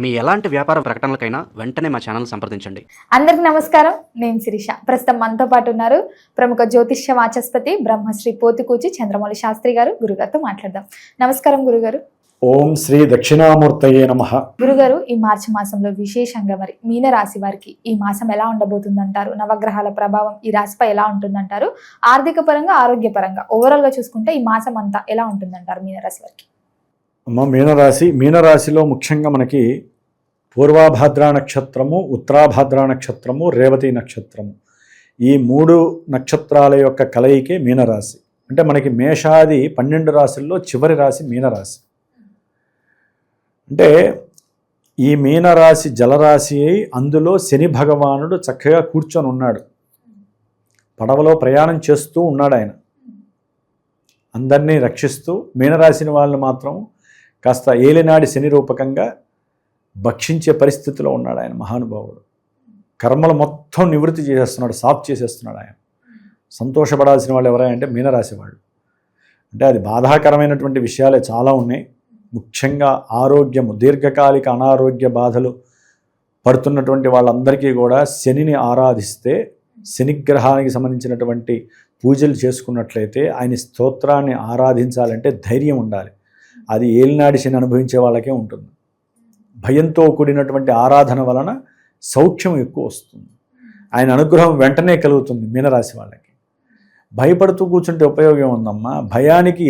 మీ ఎలాంటి వ్యాపార ప్రకటనలకైనా వెంటనే మా ఛానల్ సంప్రదించండి. అందరికి నమస్కారం. నేను శిరీష. ప్రస్తుతం మనతో పాటు ఉన్నారు ప్రముఖ జ్యోతిష్య వాచస్పతి బ్రహ్మశ్రీ పోతుకూచి చంద్రమౌళి శాస్త్రి గారు. గురుగారితో మాట్లాడదాం. నమస్కారం గురుగారు. ఓం శ్రీ దక్షిణామూర్తయే నమః. గురుగారు, ఈ మార్చి మాసంలో విశేషంగా మరి మీన రాశి వారికి ఈ మాసం ఎలా ఉండబోతుందంటారు? నవగ్రహాల ప్రభావం ఈ రాశిపై ఎలా ఉంటుందంటారు? ఆర్థిక పరంగా, ఆరోగ్యపరంగా ఓవరాల్ గా చూసుకుంటే ఈ మాసం అంతా ఎలా ఉంటుందంటారు మీనరాశి వారికి? మీనరాశిలో ముఖ్యంగా మనకి పూర్వాభాద్ర నక్షత్రము, ఉత్తరాభాద్ర నక్షత్రము, రేవతి నక్షత్రము, ఈ 3 నక్షత్రాల యొక్క కలయికే మీనరాశి. అంటే మనకి మేషాది 12 రాశుల్లో చివరి రాశి మీనరాశి. అంటే ఈ మీనరాశి జలరాశి అయి అందులో శని భగవానుడు చక్కగా కూర్చొని ఉన్నాడు. పడవలో ప్రయాణం చేస్తూ ఉన్నాడు ఆయన, అందరినీ రక్షిస్తూ. మీనరాశిని వాళ్ళని మాత్రం కాస్త ఏలినాడి శని రూపకంగా భక్షించే పరిస్థితిలో ఉన్నాడు ఆయన మహానుభావుడు. కర్మలు మొత్తం నివృత్తి చేసేస్తున్నాడు, సాఫ్ చేసేస్తున్నాడు ఆయన. సంతోషపడాల్సిన వాళ్ళు ఎవరంటే మీనరాశి వాళ్ళు. అంటే అది బాధాకరమైనటువంటి విషయాలే చాలా ఉన్నాయి. ముఖ్యంగా ఆరోగ్యము, దీర్ఘకాలిక అనారోగ్య బాధలు పడుతున్నటువంటి వాళ్ళందరికీ కూడా శనిని ఆరాధిస్తే, శనిగ్రహానికి సంబంధించినటువంటి పూజలు చేసుకున్నట్లయితే, ఆయన స్తోత్రాన్ని ఆరాధించాలంటే ధైర్యం ఉండాలి. అది ఏలినాడి శని అనుభవించే వాళ్ళకే ఉంటుంది. భయంతో కూడినటువంటి ఆరాధన వలన సౌఖ్యం ఎక్కువ వస్తుంది. ఆయన అనుగ్రహం వెంటనే కలుగుతుంది మీనరాశి వాళ్ళకి. భయపడుతూ కూర్చుంటే ఉపయోగం ఉందమ్మా. భయానికి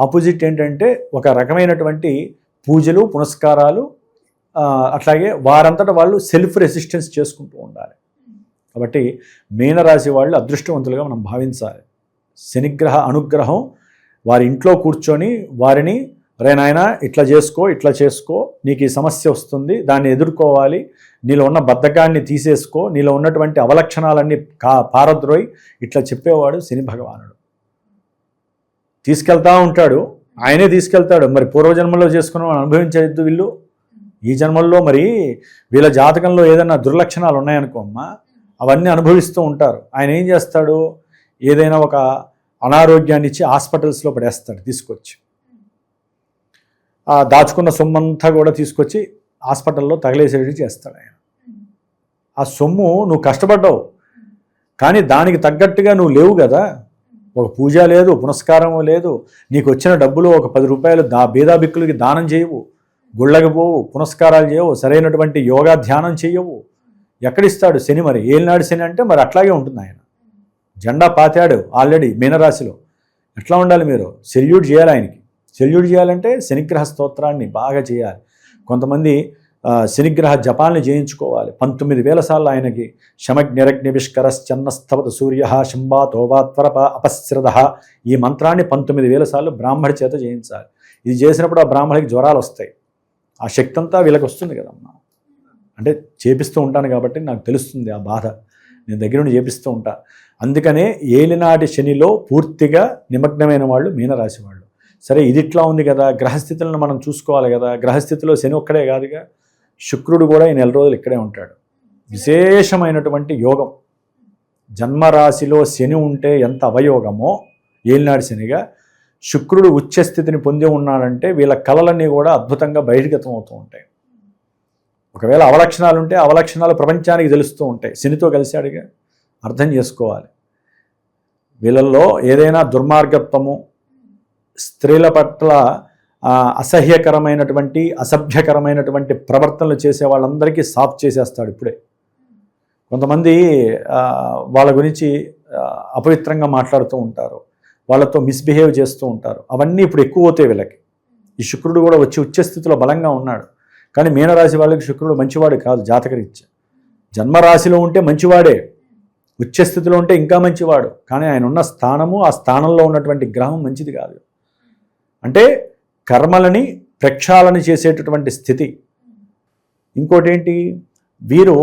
ఆపోజిట్ ఏంటంటే ఒక రకమైనటువంటి పూజలు, పునస్కారాలు, అట్లాగే వారంతటా వాళ్ళు సెల్ఫ్ రెసిస్టెన్స్ చేసుకుంటూ ఉండాలి. కాబట్టి మీనరాశి వాళ్ళు అదృష్టవంతులుగా మనం భావించాలి. శనిగ్రహ అనుగ్రహం వారి ఇంట్లో కూర్చొని వారిని, రే నాయనా ఇట్లా చేసుకో, ఇట్లా చేసుకో, నీకు ఈ సమస్య వస్తుంది, దాన్ని ఎదుర్కోవాలి, నీలో ఉన్న బద్ధకాన్ని తీసేసుకో, నీలో ఉన్నటువంటి అవలక్షణాలన్నీ పారద్రోయి, ఇట్లా చెప్పేవాడు శని భగవానుడు. తీసుకెళ్తా ఉంటాడు, ఆయనే తీసుకెళ్తాడు. మరి పూర్వజన్మలో చేసుకున్న అనుభవించేది వీళ్ళు. ఈ జన్మల్లో మరి వీళ్ళ జాతకంలో ఏదైనా దుర్లక్షణాలు ఉన్నాయనుకో అమ్మా, అవన్నీ అనుభవిస్తూ ఉంటారు. ఆయన ఏం చేస్తాడు, ఏదైనా ఒక అనారోగ్యాన్ని ఇచ్చి హాస్పిటల్స్లో పడేస్తాడు తీసుకొచ్చి. దాచుకున్న సొమ్మంతా కూడా తీసుకొచ్చి హాస్పిటల్లో తగలేసేది చేస్తాడు ఆయన. ఆ సొమ్ము నువ్వు కష్టపడ్డావు, కానీ దానికి తగ్గట్టుగా నువ్వు లేవు కదా. ఒక పూజ లేదు, పునస్కారం లేదు, నీకు వచ్చిన డబ్బులు ఒక 10 రూపాయలు బీదాబిక్కులకి దానం చేయవు, గుళ్ళకి పోవు, పునస్కారాలు చేయవు, సరైనటువంటి యోగా ధ్యానం చేయవు. ఎక్కడిస్తాడు శని? మరి ఏలినాడు శని అంటే మరి అట్లాగే ఉంటుంది. ఆయన జెండా పాతాడు ఆల్రెడీ మీనరాశిలో. ఎట్లా ఉండాలి మీరు? సెల్యూట్ చేయాలి ఆయనకి. సెల్యూట్ చేయాలంటే శనిగ్రహ స్తోత్రాన్ని బాగా చేయాలి. కొంతమంది శనిగ్రహ జపాల్ని చేయించుకోవాలి. 19,000 సార్లు ఆయనకి శమజ్ఞరగ్నివిష్కరశ్చన్నస్తవత సూర్య శంబాతోవాత్వరప అపశ్రద, ఈ మంత్రాన్ని 19,000 సార్లు బ్రాహ్మడి చేత చేయించాలి. ఇది చేసినప్పుడు ఆ బ్రాహ్మడికి జ్వరాలు వస్తాయి. ఆ శక్తి అంతా వీళ్ళకి వస్తుంది కదమ్మా. అంటే చేపిస్తూ ఉంటాను కాబట్టి నాకు తెలుస్తుంది ఆ బాధ. నేను దగ్గర నుండి చేపిస్తూ ఉంటా. అందుకనే ఏలినాటి శనిలో పూర్తిగా నిమగ్నమైన వాళ్ళు మీనరాశి వాళ్ళు. సరే, ఇది ఇట్లా ఉంది కదా, గ్రహస్థితులను మనం చూసుకోవాలి కదా. గ్రహస్థితిలో శని ఒక్కడే కాదుగా, శుక్రుడు కూడా ఈ 4 రోజులు ఇక్కడే ఉంటాడు. విశేషమైనటువంటి యోగం. జన్మరాశిలో శని ఉంటే ఎంత అవయోగమో ఏలినాడు శనిగా, శుక్రుడు ఉచ్చస్థితిని పొంది ఉన్నాడంటే వీళ్ళ కళలన్నీ కూడా అద్భుతంగా బహిర్గతం అవుతూ ఉంటాయి. ఒకవేళ అవలక్షణాలు ఉంటే అవలక్షణాలు ప్రపంచానికి తెలుస్తూ ఉంటాయి. శనితో కలిశాడుగా, అర్థం చేసుకోవాలి. వీళ్ళల్లో ఏదైనా దుర్మార్గత్వము, స్త్రీల పట్ల అసహ్యకరమైనటువంటి, అసభ్యకరమైనటువంటి ప్రవర్తనలు చేసే వాళ్ళందరికీ సాఫ్ చేసేస్తాడు ఇప్పుడే. కొంతమంది వాళ్ళ గురించి అపవిత్రంగా మాట్లాడుతూ ఉంటారు, వాళ్ళతో మిస్బిహేవ్ చేస్తూ ఉంటారు. అవన్నీ ఇప్పుడు ఎక్కువ అవుతాయి వీళ్ళకి. ఈ శుక్రుడు కూడా వచ్చి ఉచ్చస్థితిలో బలంగా ఉన్నాడు. కానీ మీనరాశి వాళ్ళకి శుక్రుడు మంచివాడు కాదు జాతకరీత్యా. జన్మరాశిలో ఉంటే మంచివాడే, ఉచ్చస్థితిలో ఉంటే ఇంకా మంచివాడు. కానీ ఆయన ఉన్న స్థానము, ఆ స్థానంలో ఉన్నటువంటి గ్రహం మంచిది కాదు. అంటే కర్మలని ప్రక్షాళన చేసేటటువంటి స్థితి. ఇంకోటి ఏంటి, వీరు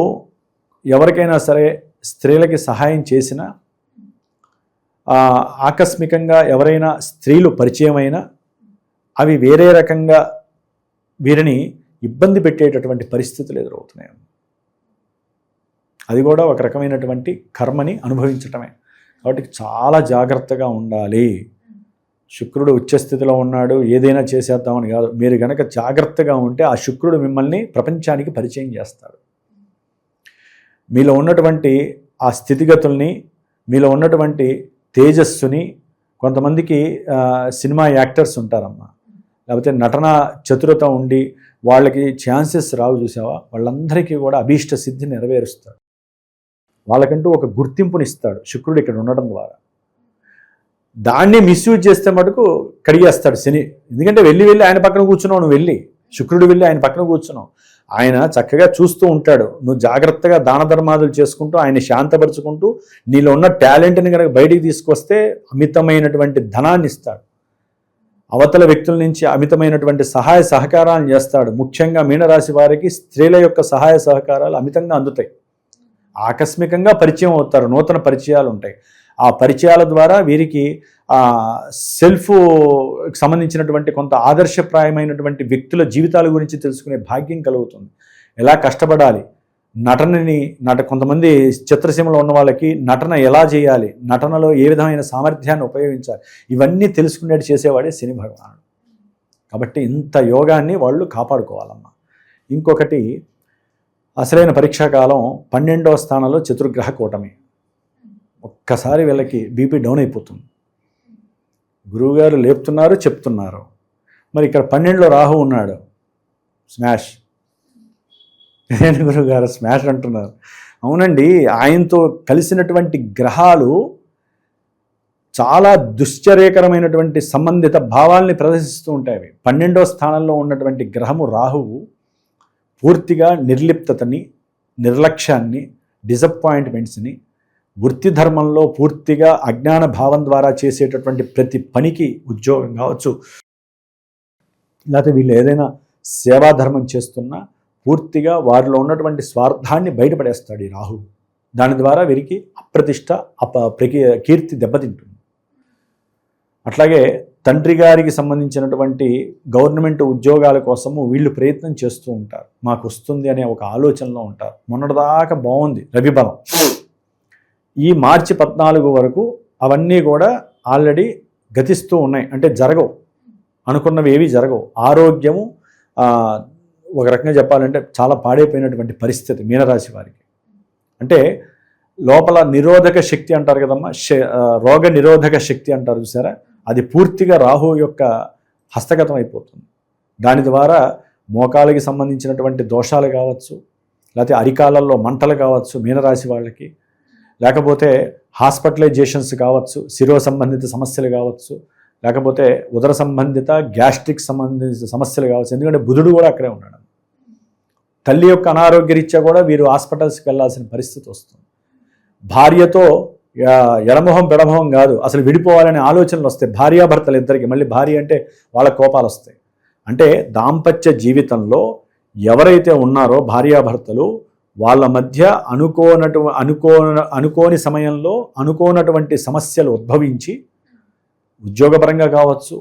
ఎవరికైనా సరే స్త్రీలకి సహాయం చేసినా, ఆకస్మికంగా ఎవరైనా స్త్రీలు పరిచయమైనా అవి వేరే రకంగా వీరిని ఇబ్బంది పెట్టేటటువంటి పరిస్థితులు ఎదురవుతున్నాయి. అది కూడా ఒక రకమైనటువంటి కర్మని అనుభవించటమే. కాబట్టి చాలా జాగ్రత్తగా ఉండాలి. శుక్రుడు ఉచ్చస్థితిలో ఉన్నాడు ఏదైనా చేసేద్దామని కాదు. మీరు గనక జాగ్రత్తగా ఉంటే ఆ శుక్రుడు మిమ్మల్ని ప్రపంచానికి పరిచయం చేస్తాడు. మీలో ఉన్నటువంటి ఆ స్థితిగతుల్ని, మీలో ఉన్నటువంటి తేజస్సుని, కొంతమందికి సినిమా యాక్టర్స్ ఉంటారమ్మా, లేకపోతే నటన చతురత ఉండి వాళ్ళకి ఛాన్సెస్ రావు చూసావా, వాళ్ళందరికీ కూడా అభీష్ట సిద్ధి నెరవేరుస్తాడు. వాళ్ళకంటూ ఒక గుర్తింపునిస్తాడు శుక్రుడు ఇక్కడ ఉండడం ద్వారా. దాన్ని మిస్యూజ్ చేస్తే మటుకు కడిగేస్తాడు శని. ఎందుకంటే వెళ్ళి ఆయన పక్కన కూర్చున్నావు, నువ్వు వెళ్ళి శుక్రుడు వెళ్ళి ఆయన పక్కన కూర్చున్నావు. ఆయన చక్కగా చూస్తూ ఉంటాడు. నువ్వు జాగ్రత్తగా దాన ధర్మాదులు చేసుకుంటూ ఆయన శాంతపరుచుకుంటూ నీలో ఉన్న టాలెంట్ని కనుక బయటికి తీసుకొస్తే అమితమైనటువంటి ధనాన్ని ఇస్తాడు. అవతల వ్యక్తుల నుంచి అమితమైనటువంటి సహాయ సహకారాలను చేస్తాడు. ముఖ్యంగా మీనరాశి వారికి స్త్రీల యొక్క సహాయ సహకారాలు అమితంగా అందుతాయి. ఆకస్మికంగా పరిచయం అవుతారు, నూతన పరిచయాలు ఉంటాయి. ఆ పరిచయాల ద్వారా వీరికి సెల్ఫ్ సంబంధించినటువంటి కొంత ఆదర్శప్రాయమైనటువంటి వ్యక్తుల జీవితాల గురించి తెలుసుకునే భాగ్యం కలుగుతుంది. ఎలా కష్టపడాలి, కొంతమంది చిత్రసీమలో ఉన్న వాళ్ళకి నటన ఎలా చేయాలి, నటనలో ఏ విధమైన సామర్థ్యాన్ని ఉపయోగించాలి, ఇవన్నీ తెలుసుకునేట్టు చేసేవాడే శని భగవానుడు. కాబట్టి ఇంత యోగాన్ని వాళ్ళు కాపాడుకోవాలమ్మా. ఇంకొకటి, అసలైన పరీక్షాకాలం 12వ స్థానంలో చతుర్గ్రహ కూటమి. ఒక్కసారి వీళ్ళకి బీపీ డౌన్ అయిపోతుంది. గురువుగారు లేపుతున్నారు, చెప్తున్నారు. మరి ఇక్కడ 12లో రాహు ఉన్నాడు, స్మాష్. గురువుగారు స్మాష్ అంటున్నారు. అవునండి, ఆయనతో కలిసినటువంటి గ్రహాలు చాలా దుశ్చర్యకరమైనటువంటి సంబంధిత భావాల్ని ప్రదర్శిస్తూ ఉంటాయి. 12వ స్థానంలో ఉన్నటువంటి గ్రహము రాహువు పూర్తిగా నిర్లిప్తతని, నిర్లక్ష్యాన్ని, డిసప్పాయింట్మెంట్స్ని, వృత్తి ధర్మంలో పూర్తిగా అజ్ఞాన భావం ద్వారా చేసేటటువంటి ప్రతి పనికి, ఉద్యోగం కావచ్చు, లేకపోతే వీళ్ళు ఏదైనా సేవాధర్మం చేస్తున్నా పూర్తిగా వారిలో ఉన్నటువంటి స్వార్థాన్ని బయటపడేస్తాడు ఈ రాహు. దాని ద్వారా వీరికి అప్రతిష్ట, కీర్తి దెబ్బతింటుంది. అట్లాగే తండ్రి గారికి సంబంధించినటువంటి గవర్నమెంట్ ఉద్యోగాల కోసము వీళ్ళు ప్రయత్నం చేస్తూ ఉంటారు. మాకు వస్తుంది అనే ఒక ఆలోచనలో ఉంటారు. మొన్నటిదాకా బాగుంది రవి బలం. ఈ మార్చి 14 వరకు అవన్నీ కూడా ఆల్రెడీ గతిస్తూ ఉన్నాయి. అంటే జరగవు, అనుకున్నవి ఏవి జరగవు. ఆరోగ్యము ఒక రకంగా చెప్పాలంటే చాలా పాడైపోయినటువంటి పరిస్థితి మీనరాశి వారికి. అంటే లోపల నిరోధక శక్తి అంటారు కదమ్మా, రోగ నిరోధక శక్తి అంటారు చూసారా, అది పూర్తిగా రాహు యొక్క హస్తగతం అయిపోతుంది. దాని ద్వారా మోకాలకి సంబంధించినటువంటి దోషాలు కావచ్చు, లేకపోతే అరికాలల్లో మంటలు కావచ్చు మీనరాశి వాళ్ళకి, లేకపోతే హాస్పిటలైజేషన్స్ కావచ్చు, శిరో సంబంధిత సమస్యలు కావచ్చు, లేకపోతే ఉదర సంబంధిత గ్యాస్ట్రిక్ సంబంధించిన సమస్యలు కావచ్చు. ఎందుకంటే బుధుడు కూడా అక్కడే ఉన్నాడు. తల్లి యొక్క అనారోగ్య రీత్యా కూడా వీరు హాస్పిటల్స్కి వెళ్ళాల్సిన పరిస్థితి వస్తుంది. భార్యతో ఎడమొహం పెడమొహం కాదు, అసలు విడిపోవాలనే ఆలోచనలు వస్తాయి భార్యాభర్తలు ఇద్దరికి. మళ్ళీ భార్య అంటే వాళ్ళ కోపాలు వస్తాయి. అంటే దాంపత్య జీవితంలో ఎవరైతే ఉన్నారో భార్యాభర్తలు, వాళ్ళ మధ్య అనుకోని సమయంలో అనుకోనటువంటి సమస్యలు ఉద్భవించి, ఉద్యోగపరంగా కావచ్చు,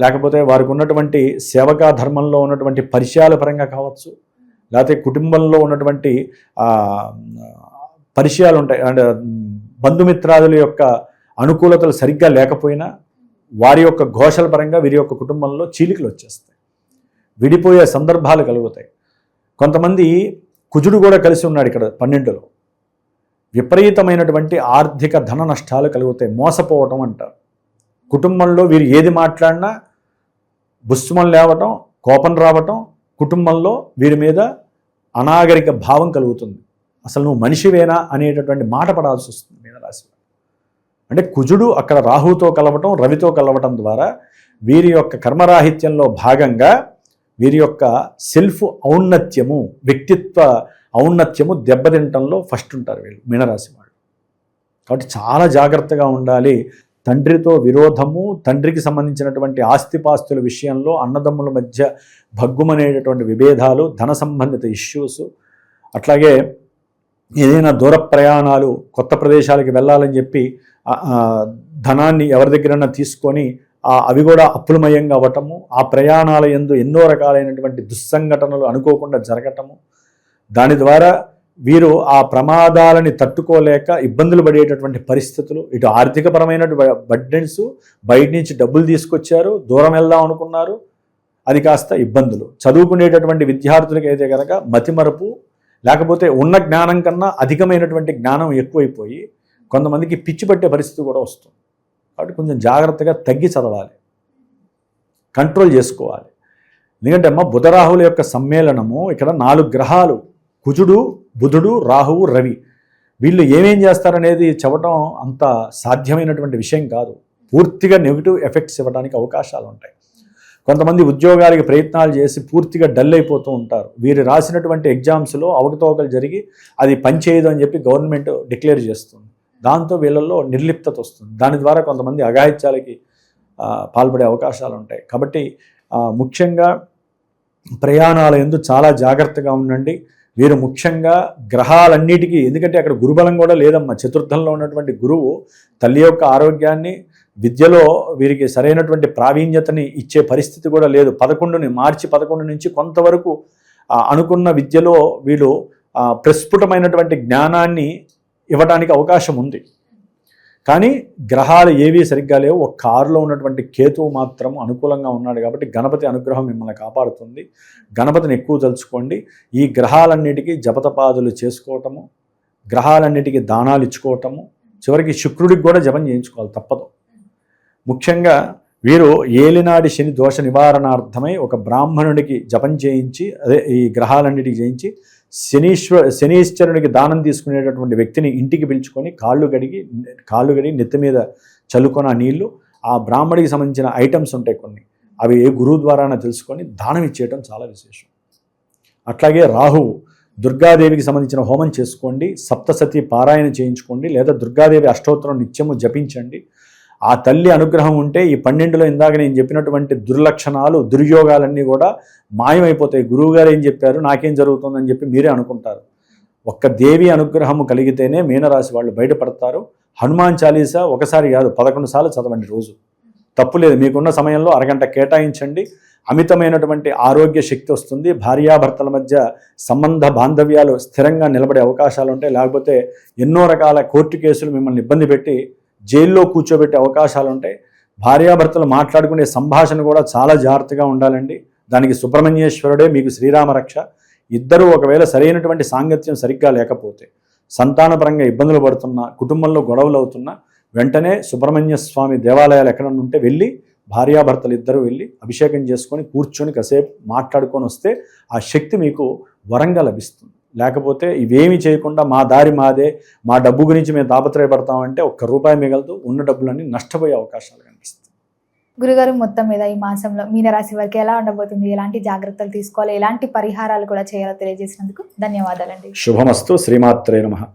లేకపోతే వారికి ఉన్నటువంటి సేవకా ధర్మంలో ఉన్నటువంటి పరిచయాల పరంగా కావచ్చు, లేకపోతే కుటుంబంలో ఉన్నటువంటి పరిచయాలు ఉంటాయి, అంటే బంధుమిత్రాదుల యొక్క అనుకూలతలు సరిగ్గా లేకపోయినా వారి యొక్క ఘోషల పరంగా వీరి యొక్క కుటుంబంలో చీలికలు వచ్చేస్తాయి, విడిపోయే సందర్భాలు కలుగుతాయి. కొంతమంది కుజుడు కూడా కలిసి ఉన్నాడు ఇక్కడ 12లో. విపరీతమైనటువంటి ఆర్థిక ధన నష్టాలు కలుగుతాయి, మోసపోవటం అంటారు. కుటుంబంలో వీరు ఏది మాట్లాడినా బుస్సుమని లేవటం, కోపం రావటం, కుటుంబంలో వీరి మీద అనాగరిక భావం కలుగుతుంది. అసలు నువ్వు మనిషివేనా అనేటటువంటి మాట పడాల్సి వస్తుంది మీనరాశి. అంటే కుజుడు అక్కడ రాహుతో కలవటం, రవితో కలవటం ద్వారా వీరి యొక్క కర్మరాహిత్యంలో భాగంగా వీరి యొక్క సెల్ఫ్ ఔన్నత్యము, వ్యక్తిత్వ ఔన్నత్యము దెబ్బతింటంలో ఫస్ట్ ఉంటారు వీళ్ళు మీనరాశి వాళ్ళు. కాబట్టి చాలా జాగ్రత్తగా ఉండాలి. తండ్రితో విరోధము, తండ్రికి సంబంధించినటువంటి ఆస్తిపాస్తుల విషయంలో అన్నదమ్ముల మధ్య భగ్గుమనేటటువంటి విభేదాలు, ధన సంబంధిత ఇష్యూస్, అట్లాగే ఏదైనా దూర ప్రయాణాలు, కొత్త ప్రదేశాలకి వెళ్ళాలని చెప్పి ధనాన్ని ఎవరి దగ్గరైనా తీసుకొని అవి కూడా అప్పులమయంగా అవ్వటము, ఆ ప్రయాణాల యందు ఎన్నో రకాలైనటువంటి దుస్సంఘటనలు అనుకోకుండా జరగటము, దాని ద్వారా వీరు ఆ ప్రమాదాలని తట్టుకోలేక ఇబ్బందులు పడేటటువంటి పరిస్థితులు, ఇటు ఆర్థికపరమైన బడ్డెన్స్, బయట నుంచి డబ్బులు తీసుకొచ్చారు, దూరం వెళ్దాం అనుకున్నారు, అది కాస్త ఇబ్బందులు. చదువుకునేటటువంటి విద్యార్థులకి అయితే కనుక మతిమరుపు, లేకపోతే ఉన్న జ్ఞానం కన్నా అధికమైనటువంటి జ్ఞానం ఎక్కువైపోయి కొంతమందికి పిచ్చి పట్టే పరిస్థితి కూడా వస్తుంది. కాబట్టి కొంచెం జాగ్రత్తగా తగ్గి చదవాలి, కంట్రోల్ చేసుకోవాలి. ఎందుకంటే అమ్మ బుధరాహుల యొక్క సమ్మేళనము, ఇక్కడ 4 గ్రహాలు, కుజుడు, బుధుడు, రాహువు, రవి, వీళ్ళు ఏమేం చేస్తారనేది చెప్పడం అంత సాధ్యమైనటువంటి విషయం కాదు. పూర్తిగా నెగిటివ్ ఎఫెక్ట్స్ ఇవ్వడానికి అవకాశాలు ఉంటాయి. కొంతమంది ఉద్యోగాలకి ప్రయత్నాలు చేసి పూర్తిగా డల్ అయిపోతూ ఉంటారు. వీరు రాసినటువంటి ఎగ్జామ్స్లో అవకతవకలు జరిగి అది పనిచేయదు అని చెప్పి గవర్నమెంట్ డిక్లేర్ చేస్తుంది. దాంతో వీళ్ళల్లో నిర్లిప్తత వస్తుంది. దాని ద్వారా కొంతమంది అఘాయిత్యాలకి పాల్పడే అవకాశాలు ఉంటాయి. కాబట్టి ముఖ్యంగా ప్రయాణాల యందు చాలా జాగ్రత్తగా ఉండండి. వీరు ముఖ్యంగా గ్రహాలన్నిటికీ, ఎందుకంటే అక్కడ గురుబలం కూడా లేదమ్మా. చతుర్థంలో ఉన్నటువంటి గురువు తల్లి యొక్క ఆరోగ్యాన్ని, విద్యలో వీరికి సరైనటువంటి ప్రావీణ్యతని ఇచ్చే పరిస్థితి కూడా లేదు. మార్చి 11 నుంచి కొంతవరకు అనుకున్న విద్యలో వీళ్ళు ప్రస్ఫుటమైనటువంటి జ్ఞానాన్ని ఇవ్వడానికి అవకాశం ఉంది. కానీ గ్రహాలు ఏవీ సరిగ్గా లేవు. ఒక కారులో ఉన్నటువంటి కేతువు మాత్రం అనుకూలంగా ఉన్నాడు. కాబట్టి గణపతి అనుగ్రహం మిమ్మల్ని కాపాడుతుంది. గణపతిని ఎక్కువ తలుచుకోండి. ఈ గ్రహాలన్నిటికీ జపతపాదులు చేసుకోవటము, గ్రహాలన్నిటికీ దానాలు ఇచ్చుకోవటము, చివరికి శుక్రుడికి కూడా జపం చేయించుకోవాలి, తప్పదు. ముఖ్యంగా వీరు ఏలినాటి శని దోష నివారణార్థమై ఒక బ్రాహ్మణుడికి జపం చేయించి, అదే ఈ గ్రహాలన్నిటికీ చేయించి, శనీశ్వరునికి దానం తీసుకునేటటువంటి వ్యక్తిని ఇంటికి పిలుచుకొని కాళ్ళు కడిగి నెత్తి మీద చల్లుకొని ఆ నీళ్లు, ఆ బ్రాహ్మడికి సంబంధించిన ఐటమ్స్ ఉంటాయి కొన్ని, అవి ఏ గురువు ద్వారానే తెలుసుకొని దానం ఇచ్చేయటం చాలా విశేషం. అట్లాగే రాహువు, దుర్గాదేవికి సంబంధించిన హోమం చేసుకోండి, సప్తసతి పారాయణ చేయించుకోండి, లేదా దుర్గాదేవి అష్టోత్తరం నిత్యము జపించండి. ఆ తల్లి అనుగ్రహం ఉంటే ఈ 12లో ఇందాక నేను చెప్పినటువంటి దుర్లక్షణాలు, దుర్యోగాలన్నీ కూడా మాయమైపోతాయి. గురువుగారు ఏం చెప్పారు, నాకేం జరుగుతుందని చెప్పి మీరే అనుకుంటారు. ఒక్క దేవి అనుగ్రహము కలిగితేనే మీనరాశి వాళ్ళు బయటపడతారు. హనుమాన్ చాలీసా ఒకసారి కాదు 11 సార్లు చదవండి రోజు, తప్పులేదు. మీకున్న సమయంలో అరగంట కేటాయించండి. అమితమైనటువంటి ఆరోగ్య శక్తి వస్తుంది. భార్యాభర్తల మధ్య సంబంధ బాంధవ్యాలు స్థిరంగా నిలబడే అవకాశాలు ఉంటాయి. లేకపోతే ఎన్నో రకాల కోర్టు కేసులు మిమ్మల్ని ఇబ్బంది పెట్టి జైల్లో కూర్చోబెట్టే అవకాశాలు ఉంటాయి. భార్యాభర్తలు మాట్లాడుకునే సంభాషణ కూడా చాలా జాగ్రత్తగా ఉండాలండి. దానికి సుబ్రహ్మణ్యేశ్వరుడే మీకు శ్రీరామ రక్ష. ఇద్దరూ ఒకవేళ సరైనటువంటి సాంగత్యం సరిగ్గా లేకపోతే, సంతానపరంగా ఇబ్బందులు పడుతున్నా, కుటుంబంలో గొడవలు అవుతున్నా, వెంటనే సుబ్రహ్మణ్య స్వామి దేవాలయాలు ఎక్కడ ఉంటే వెళ్ళి భార్యాభర్తలు ఇద్దరు వెళ్ళి అభిషేకం చేసుకొని కూర్చొని కాసేపు మాట్లాడుకొని వస్తే ఆ శక్తి మీకు వరంగా లభిస్తుంది. లేకపోతే ఇవేమి చేయకుండా మా దారి మాదే, మా డబ్బు గురించి మేము తాపత్రయపడతామంటే ₹1 మిగలదు, ఉన్న డబ్బులన్నీ నష్టపోయే అవకాశాలు కనిపిస్తాయి. గురుగారు, మొత్తం మీద ఈ మాసంలో మీనరాశి వారికి ఎలా ఉండబోతుంది, ఎలాంటి జాగ్రత్తలు తీసుకోవాలి, ఎలాంటి పరిహారాలు కూడా చేయాలో తెలియజేసినందుకు ధన్యవాదాలండి. శుభమస్తు. శ్రీమాత్రే నమః.